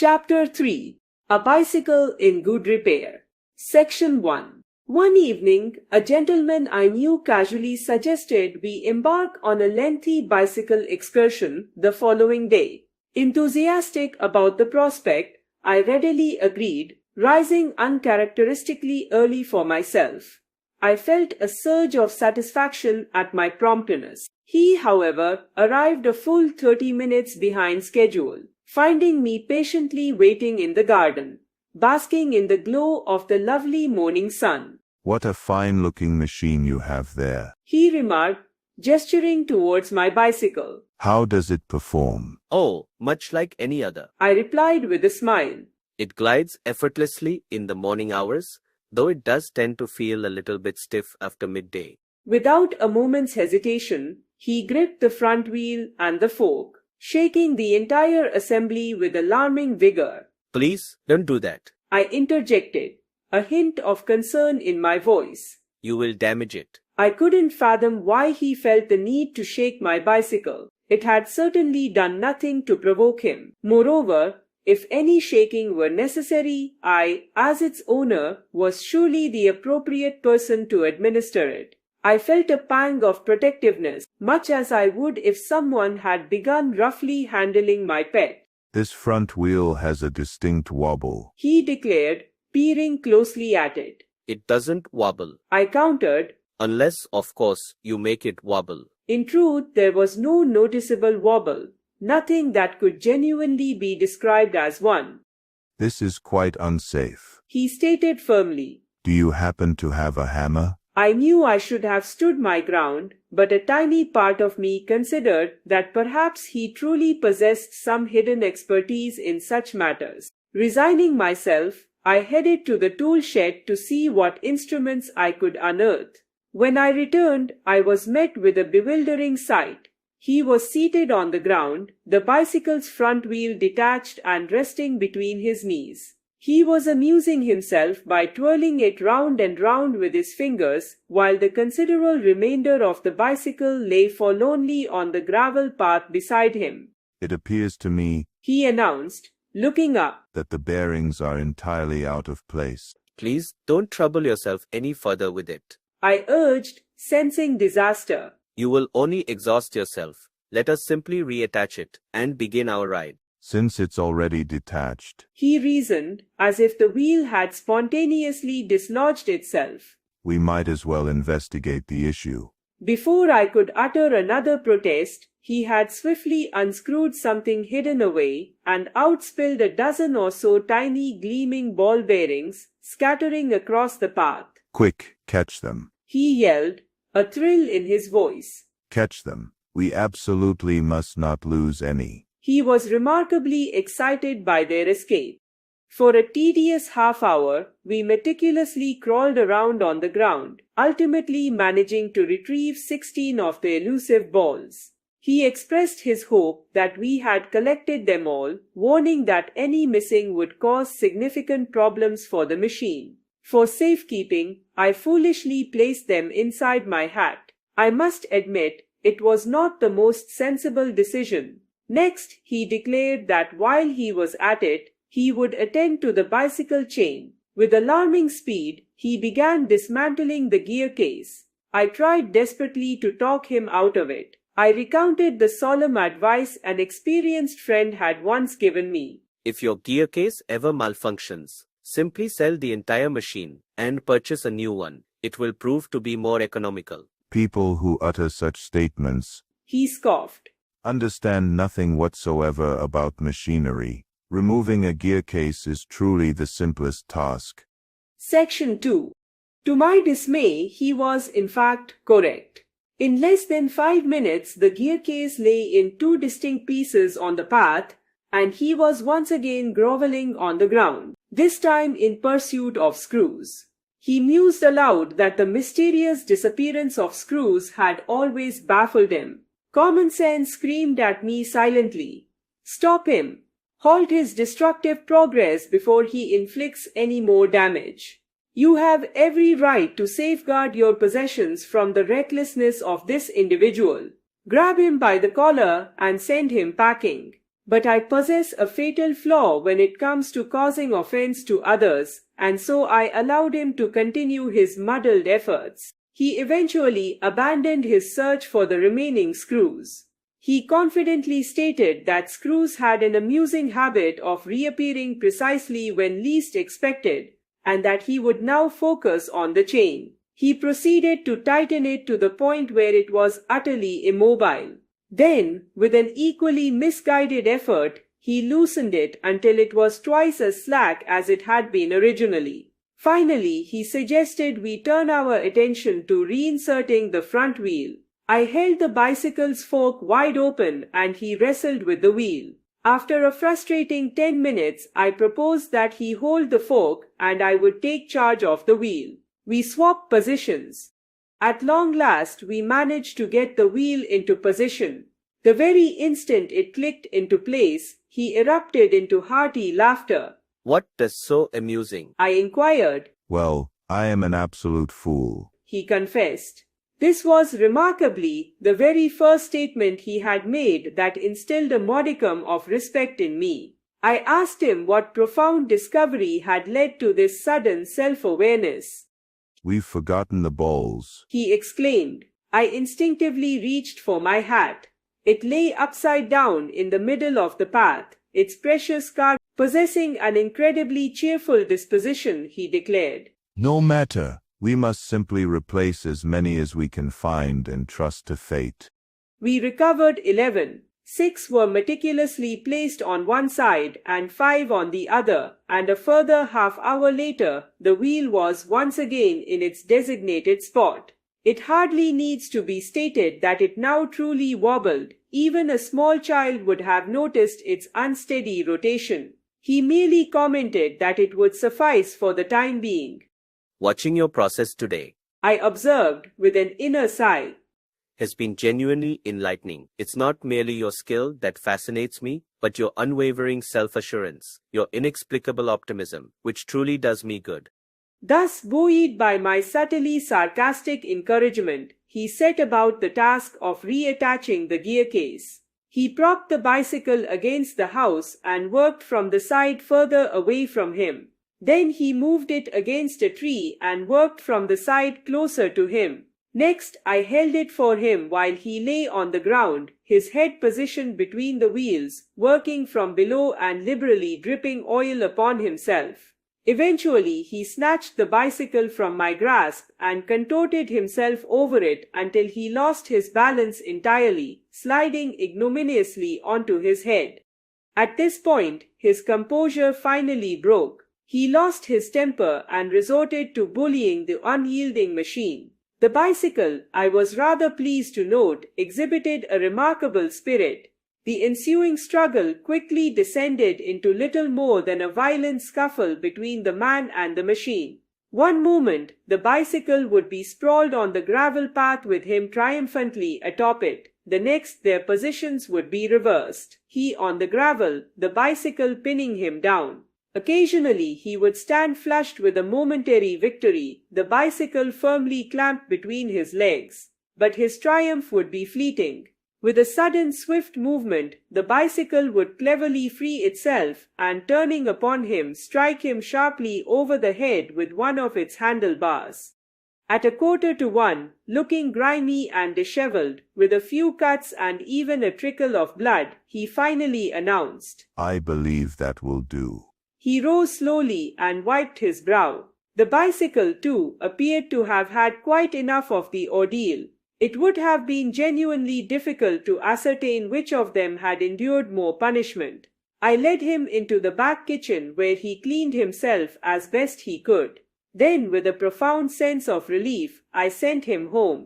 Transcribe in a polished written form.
Chapter 3. A Bicycle in Good Repair. Section 1. One evening, a gentleman I knew casually suggested we embark on a lengthy bicycle excursion the following day. Enthusiastic about the prospect, I readily agreed, rising uncharacteristically early for myself. I felt a surge of satisfaction at my promptness. He, however, arrived a full 30 minutes behind schedule, finding me patiently waiting in the garden, basking in the glow of the lovely morning sun. "What a fine-looking machine you have there," he remarked, gesturing towards my bicycle. "How does it perform?" "Oh, much like any other. I replied with a smile. It glides effortlessly in the morning hours, though it does tend to feel a little bit stiff after midday." Without a moment's hesitation, he gripped the front wheel and the fork, shaking the entire assembly with alarming vigor. "Please, don't do that. I interjected, a hint of concern in my voice. You will damage it." I couldn't fathom why he felt the need to shake my bicycle. It had certainly done nothing to provoke him. Moreover, if any shaking were necessary, I, as its owner, was surely the appropriate person to administer it. I felt a pang of protectiveness, much as I would if someone had begun roughly handling my pet. "This front wheel has a distinct wobble," he declared, peering closely at it. "It doesn't wobble. I countered. Unless, of course, you make it wobble." In truth, there was no noticeable wobble, nothing that could genuinely be described as one. "This is quite unsafe," he stated firmly. "Do you happen to have a hammer?" I knew I should have stood my ground, but a tiny part of me considered that perhaps he truly possessed some hidden expertise in such matters. Resigning myself, I headed to the tool shed to see what instruments I could unearth. When I returned, I was met with a bewildering sight. He was seated on the ground, the bicycle's front wheel detached and resting between his knees. He was amusing himself by twirling it round and round with his fingers, while the considerable remainder of the bicycle lay forlornly on the gravel path beside him. "It appears to me," he announced, looking up, "that the bearings are entirely out of place." "Please, don't trouble yourself any further with it," I urged, sensing disaster. "You will only exhaust yourself. Let us simply reattach it and begin our ride." "Since it's already detached," he reasoned, as if the wheel had spontaneously dislodged itself. "we might as well investigate the issue." Before I could utter another protest, he had swiftly unscrewed something hidden away and outspilled a dozen or so tiny gleaming ball bearings, scattering across the path. "Quick, catch them," he yelled, a thrill in his voice. "Catch them. We absolutely must not lose any." He was remarkably excited by their escape. For a tedious half-hour, we meticulously crawled around on the ground, ultimately managing to retrieve 16 of the elusive balls. He expressed his hope that we had collected them all, warning that any missing would cause significant problems for the machine. For safekeeping, I foolishly placed them inside my hat. I must admit, it was not the most sensible decision. Next, he declared that while he was at it, he would attend to the bicycle chain. With alarming speed, he began dismantling the gear case. I tried desperately to talk him out of it. I recounted the solemn advice an experienced friend had once given me. "If your gear case ever malfunctions, simply sell the entire machine and purchase a new one. It will prove to be more economical." "People who utter such statements," he scoffed, "understand nothing whatsoever about machinery. Removing a gear case is truly the simplest task." Section 2. To my dismay, he was in fact correct. In less than 5 minutes, the gear case lay in 2 distinct pieces on the path, and he was once again groveling on the ground, this time in pursuit of screws. He mused aloud that the mysterious disappearance of screws had always baffled him. Common sense screamed at me silently. Stop him. Halt his destructive progress before he inflicts any more damage. You have every right to safeguard your possessions from the recklessness of this individual. Grab him by the collar and send him packing. but I possess a fatal flaw when it comes to causing offense to others, and so I allowed him to continue his muddled efforts. He eventually abandoned his search for the remaining screws. He confidently stated that screws had an amusing habit of reappearing precisely when least expected, and that he would now focus on the chain. He proceeded to tighten it to the point where it was utterly immobile. Then, with an equally misguided effort, he loosened it until it was twice as slack as it had been originally. Finally, he suggested we turn our attention to reinserting the front wheel. I held the bicycle's fork wide open and he wrestled with the wheel. After a frustrating 10 minutes, I proposed that he hold the fork and I would take charge of the wheel. We swapped positions. At long last, we managed to get the wheel into position. The very instant it clicked into place, he erupted into hearty laughter. What is so amusing? I inquired. Well, I am an absolute fool, He confessed. This was remarkably the very first statement he had made that instilled a modicum of respect in me. I asked him what profound discovery had led to this sudden self-awareness. We've forgotten the balls. He exclaimed. I instinctively reached for my hat. It lay upside down in the middle of the path, its precious cargo possessing an incredibly cheerful disposition, he declared. No matter. We must simply replace as many as we can find and trust to fate. We recovered 11. 6 were meticulously placed on one side and 5 on the other, and a further half-hour later, the wheel was once again in its designated spot. It hardly needs to be stated that it now truly wobbled. Even a small child would have noticed its unsteady rotation. He merely commented that it would suffice for the time being. Watching your process today, I observed with an inner sigh, has been genuinely enlightening. It's not merely your skill that fascinates me, but your unwavering self-assurance, your inexplicable optimism, which truly does me good. Thus buoyed by my subtly sarcastic encouragement, he set about the task of reattaching the gear case. He propped the bicycle against the house and worked from the side further away from him. Then he moved it against a tree and worked from the side closer to him. Next, I held it for him while he lay on the ground, his head positioned between the wheels, working from below and liberally dripping oil upon himself. Eventually, he snatched the bicycle from my grasp and contorted himself over it until he lost his balance entirely, sliding ignominiously onto his head. At this point, his composure finally broke. He lost his temper and resorted to bullying the unyielding machine. The bicycle, I was rather pleased to note, exhibited a remarkable spirit. The ensuing struggle quickly descended into little more than a violent scuffle between the man and the machine. One moment, the bicycle would be sprawled on the gravel path with him triumphantly atop it. The next, their positions would be reversed. He on the gravel, the bicycle pinning him down. Occasionally, he would stand flushed with a momentary victory, the bicycle firmly clamped between his legs. But his triumph would be fleeting. With a sudden swift movement, the bicycle would cleverly free itself and, turning upon him, strike him sharply over the head with one of its handlebars. At 1:45, looking grimy and disheveled, with a few cuts and even a trickle of blood, he finally announced, I believe that will do. He rose slowly and wiped his brow. The bicycle, too, appeared to have had quite enough of the ordeal. It would have been genuinely difficult to ascertain which of them had endured more punishment. I led him into the back kitchen where he cleaned himself as best he could. Then, with a profound sense of relief, I sent him home.